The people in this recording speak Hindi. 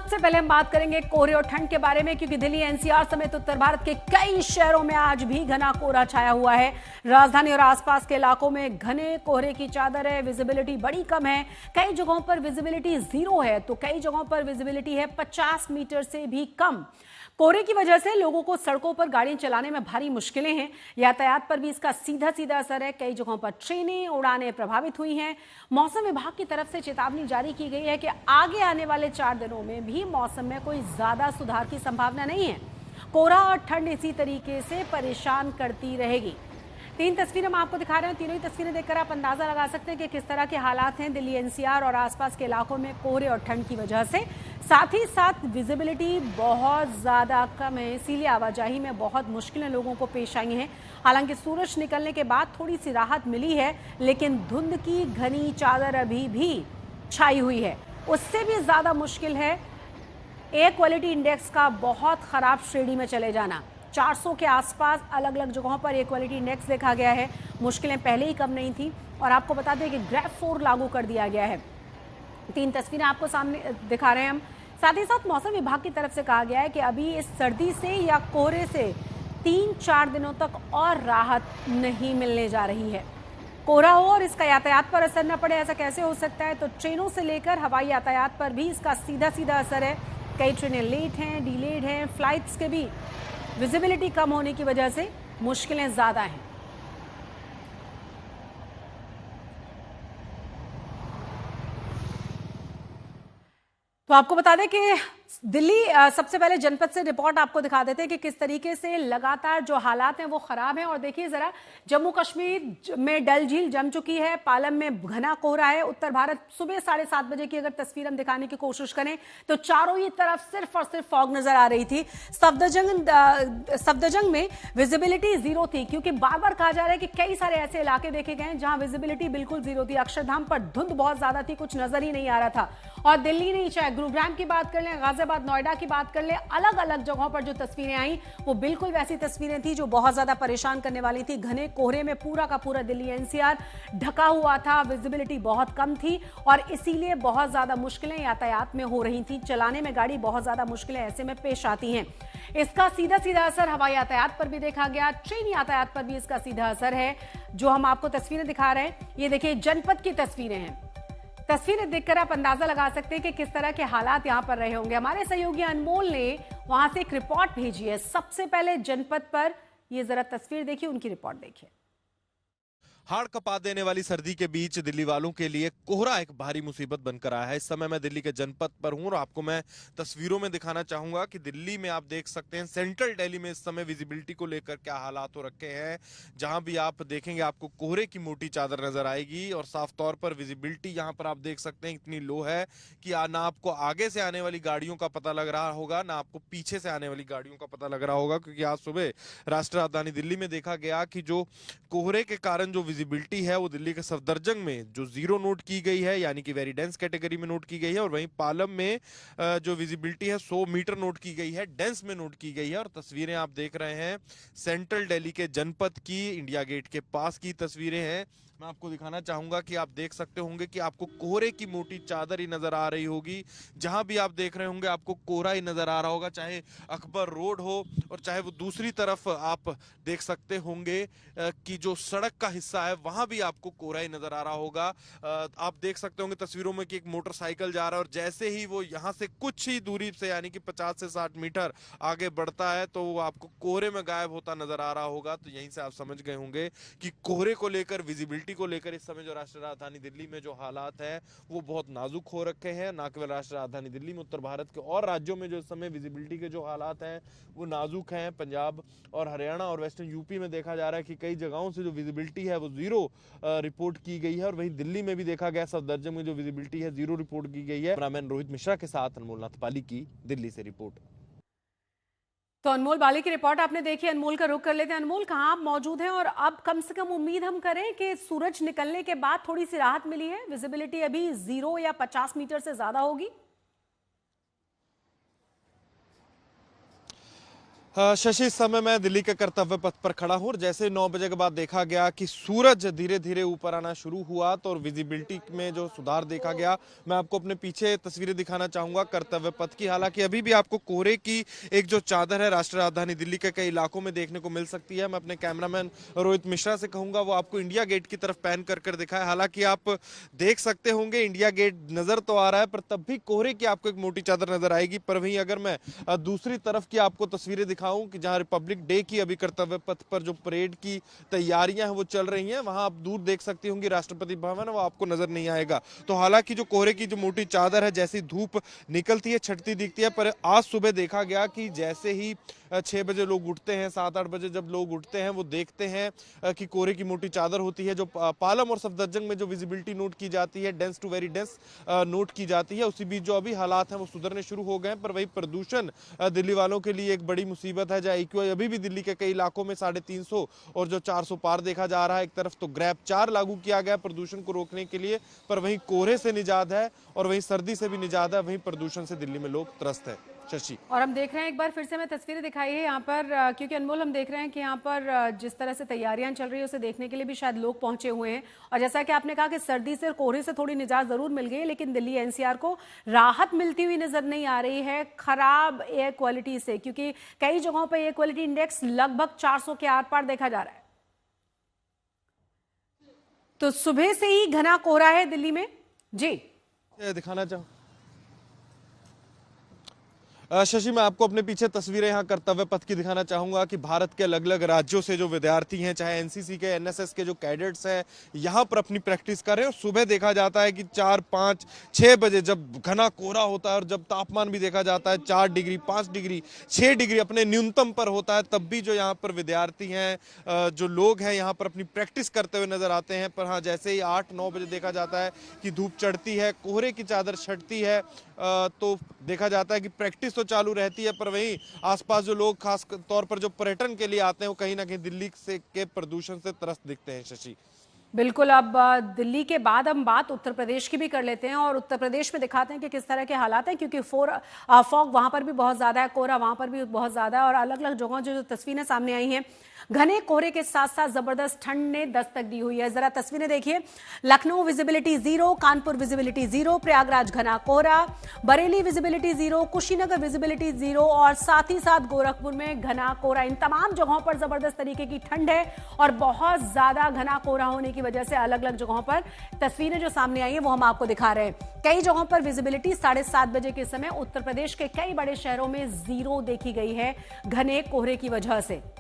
सबसे पहले हम बात करेंगे कोहरे और ठंड के बारे में, क्योंकि दिल्ली एनसीआर समेत उत्तर भारत के कई शहरों में आज भी घना कोहरा छाया हुआ है। राजधानी और आसपास के इलाकों में घने कोहरे की चादर है। विजिबिलिटी बड़ी कम है। कई जगहों पर विजिबिलिटी 0 है तो कई जगहों पर विजिबिलिटी है 50 मीटर से भी कम। कोहरे की वजह से लोगों को सड़कों पर गाड़ियां चलाने में भारी मुश्किलें हैं। यातायात पर भी इसका सीधा सीधा असर है। कई जगहों पर ट्रेनें उड़ानें प्रभावित हुई हैं। मौसम विभाग की तरफ से चेतावनी जारी की गई है कि आगे आने वाले 4 दिनों में भी मौसम में कोई ज्यादा सुधार की संभावना नहीं है। कोहरा और ठंड इसी तरीके से परेशान करती रहेगी। 3 तस्वीरें हम आपको दिखा रहे हैं। तीनों ही तस्वीरें देखकर आप अंदाजा लगा सकते हैं कि किस तरह के हालात हैं दिल्ली एनसीआर और आसपास के इलाकों में कोहरे और ठंड की वजह से। साथ ही साथ विजिबिलिटी बहुत ज़्यादा कम है, इसीलिए आवाजाही में बहुत मुश्किलें लोगों को पेश आई हैं। हालांकि सूरज निकलने के बाद थोड़ी सी राहत मिली है, लेकिन धुंध की घनी चादर अभी भी छाई हुई है। उससे भी ज़्यादा मुश्किल है एयर क्वालिटी इंडेक्स का बहुत ख़राब श्रेणी में चले जाना। 400 के आसपास अलग अलग जगहों पर एयर क्वालिटी इंडेक्स देखा गया है। मुश्किलें पहले ही कम नहीं थी। और आपको बता दें कि ग्रेड 4 लागू कर दिया गया है। 3 तस्वीरें आपको सामने दिखा रहे हैं हम। साथ ही साथ मौसम विभाग की तरफ से कहा गया है कि अभी इस सर्दी से या कोहरे से 3-4 दिनों तक और राहत नहीं मिलने जा रही है। कोहरा हो और इसका यातायात पर असर न पड़े, ऐसा कैसे हो सकता है? तो ट्रेनों से लेकर हवाई यातायात पर भी इसका सीधा सीधा असर है। कई ट्रेनें लेट हैं, डिलेड हैं। फ्लाइट्स के भी विजिबिलिटी कम होने की वजह से मुश्किलें ज्यादा हैं। तो आपको बता दें कि दिल्ली सबसे पहले जनपद से रिपोर्ट आपको दिखा देते हैं कि किस तरीके से लगातार जो हालात हैं वो खराब हैं। और देखिए जरा, जम्मू कश्मीर में डल झील जम चुकी है, पालम में घना कोहरा है। उत्तर भारत सुबह 7:30 बजे की अगर तस्वीर हम दिखाने की कोशिश करें तो चारों ही तरफ सिर्फ और सिर्फ फॉग नजर आ रही थी। सफदरजंग में विजिबिलिटी 0 थी, क्योंकि बार बार कहा जा रहा है कि कई सारे ऐसे इलाके देखे गए जहां विजिबिलिटी बिल्कुल 0 थी। अक्षरधाम पर धुंध बहुत ज्यादा थी, कुछ नजर ही नहीं आ रहा था। और दिल्ली नहीं, चाहे गुरुग्राम की बात कर लें, गाजियाबाद, नोएडा की बात कर ले, अलग अलग जगहों पर जो तस्वीरें आई वो बिल्कुल वैसी तस्वीरें थी जो बहुत ज्यादा परेशान करने वाली थी। घने कोहरे में पूरा का पूरा दिल्ली एनसीआर ढका हुआ था। विजिबिलिटी बहुत कम थी और इसीलिए बहुत ज्यादा मुश्किलें यातायात में हो रही थी। चलाने में गाड़ी बहुत ज्यादा मुश्किलें ऐसे में पेश आती हैं। इसका सीधा सीधा असर हवाई यातायात पर भी देखा गया। ट्रेन यातायात पर भी इसका सीधा असर है। जो हम आपको तस्वीरें दिखा रहे हैं, ये देखिए जनपद की तस्वीरें हैं। तस्वीरें देखकर आप अंदाजा लगा सकते हैं कि किस तरह के हालात यहां पर रहे होंगे। हमारे सहयोगी अनमोल ने वहां से एक रिपोर्ट भेजी है। सबसे पहले जनपद पर ये जरा तस्वीर देखिए, उनकी रिपोर्ट देखिए। हाड़ कपा देने वाली सर्दी के बीच दिल्ली वालों के लिए कोहरा एक भारी मुसीबत बनकर आया है। इस समय मैं दिल्ली के जनपद पर हूं और आपको मैं तस्वीरों में दिखाना चाहूंगा कि दिल्ली में आप देख सकते हैं सेंट्रल दिल्ली में इस समय विजिबिलिटी को लेकर क्या हालात हो रखे हैं। जहां भी आप देखेंगे आपको कोहरे की मोटी चादर नजर आएगी और साफ तौर पर विजिबिलिटी यहां पर आप देख सकते हैं इतनी लो है कि ना आपको आगे से आने वाली गाड़ियों का पता लग रहा होगा, ना आपको पीछे से आने वाली गाड़ियों का पता लग रहा होगा। क्योंकि आज सुबह राष्ट्रीय राजधानी दिल्ली में देखा गया कि जो कोहरे के कारण जो विजिबिलिटी है वो दिल्ली के सफदरजंग में जो 0 नोट की गई है, यानी कि वेरी डेंस कैटेगरी में नोट की गई है, और वहीं पालम में जो विजिबिलिटी है 100 मीटर नोट की गई है, डेंस में नोट की गई है। और तस्वीरें आप देख रहे हैं सेंट्रल दिल्ली के जनपद की, इंडिया गेट के पास की तस्वीरें हैं। मैं आपको दिखाना चाहूंगा कि आप देख सकते होंगे कि आपको कोहरे की मोटी चादर ही नजर आ रही होगी। जहां भी आप देख रहे होंगे आपको कोहरा ही नजर आ रहा होगा, चाहे अकबर रोड हो और चाहे वो दूसरी तरफ आप देख सकते होंगे कि जो सड़क का हिस्सा है वहां भी आपको कोहरा ही नजर आ रहा होगा। आप देख सकते होंगे तस्वीरों में कि एक मोटरसाइकिल जा रहा है और जैसे ही वो यहां से कुछ ही दूरी से यानी कि 50 से 60 मीटर आगे बढ़ता है तो वो आपको कोहरे में गायब होता नजर आ रहा होगा। तो यहीं से आप समझ गए होंगे कि कोहरे को लेकर, विजिबिलिटी को लेकर इस समय जो राष्ट्रीय राजधानी दिल्ली में जो हालात है वो बहुत नाजुक हो रखे हैं। ना केवल राष्ट्रीय राजधानी दिल्ली में, उत्तर भारत के और राज्यों में जो इस समय विजिबिलिटी के जो हालात हैं वो नाजुक हैं। पंजाब और हरियाणा और वेस्टर्न यूपी में देखा जा रहा है कि कई जगहों से जो विजिबिलिटी है वो 0 रिपोर्ट की गई है। और वहीं दिल्ली में भी देखा गया सफदरजंग में जो विजिबिलिटी है 0 रिपोर्ट की गई है। कैमरामैन रोहित मिश्रा के साथ अनमोल नाथपाली की दिल्ली से रिपोर्ट। तो अनमोल बाली की रिपोर्ट आपने देखी। अनमोल का रुख कर लेते हैं। अनमोल, कहाँ आप मौजूद हैं और अब कम से कम उम्मीद हम करें कि सूरज निकलने के बाद थोड़ी सी राहत मिली है? विजिबिलिटी अभी 0 या 50 मीटर से ज्यादा होगी? शशि, इस समय मैं दिल्ली के कर्तव्य पथ पर खड़ा हूँ और जैसे 9 बजे के बाद देखा गया कि सूरज धीरे धीरे ऊपर आना शुरू हुआ तो और विजिबिलिटी में जो सुधार देखा गया, मैं आपको अपने पीछे तस्वीरें दिखाना चाहूंगा कर्तव्य पथ की। हालांकि अभी भी आपको कोहरे की एक जो चादर है राष्ट्रीय राजधानी दिल्ली के कई इलाकों में देखने को मिल सकती है। मैं अपने कैमरामैन रोहित मिश्रा से कहूंगा वो आपको इंडिया गेट की तरफ पैन कर दिखाए। हालांकि आप देख सकते होंगे इंडिया गेट नजर तो आ रहा है, पर तब भी कोहरे की आपको एक मोटी चादर नजर आएगी। पर वहीं अगर मैं दूसरी तरफ की आपको तस्वीरें कि जहां रिपब्लिक डे की अभी कर्तव्य पथ पर जो परेड की तैयारियां हैं वो चल रही हैं, वहां आप दूर देख सकती होंगी राष्ट्रपति भवन है, वो आपको नजर नहीं आएगा। तो हालांकि जो कोहरे की जो मोटी चादर है जैसी धूप निकलती है छटती दिखती है, पर आज सुबह देखा गया कि जैसे ही 6 बजे लोग उठते हैं, 7-8 बजे जब लोग उठते हैं वो देखते हैं कि कोहरे की मोटी चादर होती है। जो पालम और सफदरजंग में जो विजिबिलिटी नोट की जाती है, dense to very dense note की जाती है, उसी बीच जो अभी हालात हैं वो सुधरने शुरू हो गए हैं। पर वही प्रदूषण दिल्ली वालों के लिए एक बड़ी मुसीबत है, जहाँ एक्यूआई अभी भी दिल्ली के कई इलाकों में 350 और जो 400 पार देखा जा रहा है। एक तरफ तो ग्रैप 4 लागू किया गया प्रदूषण को रोकने के लिए, पर वहीं कोहरे से निजात है और वहीं सर्दी से भी निजात है, वहीं प्रदूषण से दिल्ली में लोग त्रस्त है। शशि, और हम देख रहे हैं, एक बार फिर से मैं तस्वीरें दिखाई है यहाँ पर, क्योंकि अनमोल हम देख रहे हैं कि यहाँ पर जिस तरह से तैयारियां चल रही है उसे देखने के लिए भी शायद लोग पहुंचे हुए हैं। और जैसा कि आपने कहा कि सर्दी से और कोहरे से थोड़ी निजात जरूर मिल गई है, लेकिन दिल्ली एनसीआर को राहत मिलती हुई नजर नहीं आ रही है खराब एयर क्वालिटी से, क्योंकि कई जगहों पर एयर क्वालिटी इंडेक्स लगभग 400 के आर पार देखा जा रहा है। तो सुबह से ही घना कोहरा है दिल्ली में। जी दिखाना चाहूँ शशि, मैं आपको अपने पीछे तस्वीरें यहाँ कर्तव्य पथ की दिखाना चाहूंगा कि भारत के अलग अलग राज्यों से जो विद्यार्थी हैं, चाहे एनसीसी के, एनएसएस के जो कैडेट्स हैं, यहाँ पर अपनी प्रैक्टिस कर रहे हैं। और सुबह देखा जाता है कि 4, 5, 6 बजे जब घना कोहरा होता है और जब तापमान भी देखा जाता है 4 डिग्री, 5 डिग्री, 6 डिग्री अपने न्यूनतम पर होता है, तब भी जो यहाँ पर विद्यार्थी हैं, जो लोग हैं, यहाँ पर अपनी प्रैक्टिस करते हुए नजर आते हैं। पर हाँ, जैसे ही 8-9 बजे देखा जाता है कि धूप चढ़ती है, कोहरे की चादर छटती है, तो देखा जाता है कि प्रैक्टिस तो चालू रहती है। पर वहीं आसपास जो लोग खास तौर पर जो पर्यटन के लिए आते हैं वो कहीं ना कहीं दिल्ली से के प्रदूषण से त्रस्त दिखते हैं। शशि, बिल्कुल। अब दिल्ली के बाद हम बात उत्तर प्रदेश की भी कर लेते हैं और उत्तर प्रदेश में दिखाते हैं कि किस तरह के हालात हैं, क्योंकि फॉग वहां पर भी बहुत ज्यादा है, कोहरा वहां पर भी बहुत ज्यादा है और अलग अलग जगहों जो तस्वीरें सामने आई हैं, घने कोहरे के साथ साथ जबरदस्त ठंड ने दस्तक दी हुई है। जरा तस्वीरें देखिए, लखनऊ विजिबिलिटी 0, कानपुर विजिबिलिटी 0, प्रयागराज घना कोहरा, बरेली विजिबिलिटी 0, कुशीनगर विजिबिलिटी 0 और साथ ही साथ गोरखपुर में घना कोहरा। इन तमाम जगहों पर जबरदस्त तरीके की ठंड है और बहुत ज्यादा घना कोहरा होने की वजह से अलग अलग जगहों पर तस्वीरें जो सामने आई है वो हम आपको दिखा रहे हैं। कई जगहों पर विजिबिलिटी 7:30 बजे के समय उत्तर प्रदेश के कई बड़े शहरों में 0 देखी गई है घने कोहरे की वजह से।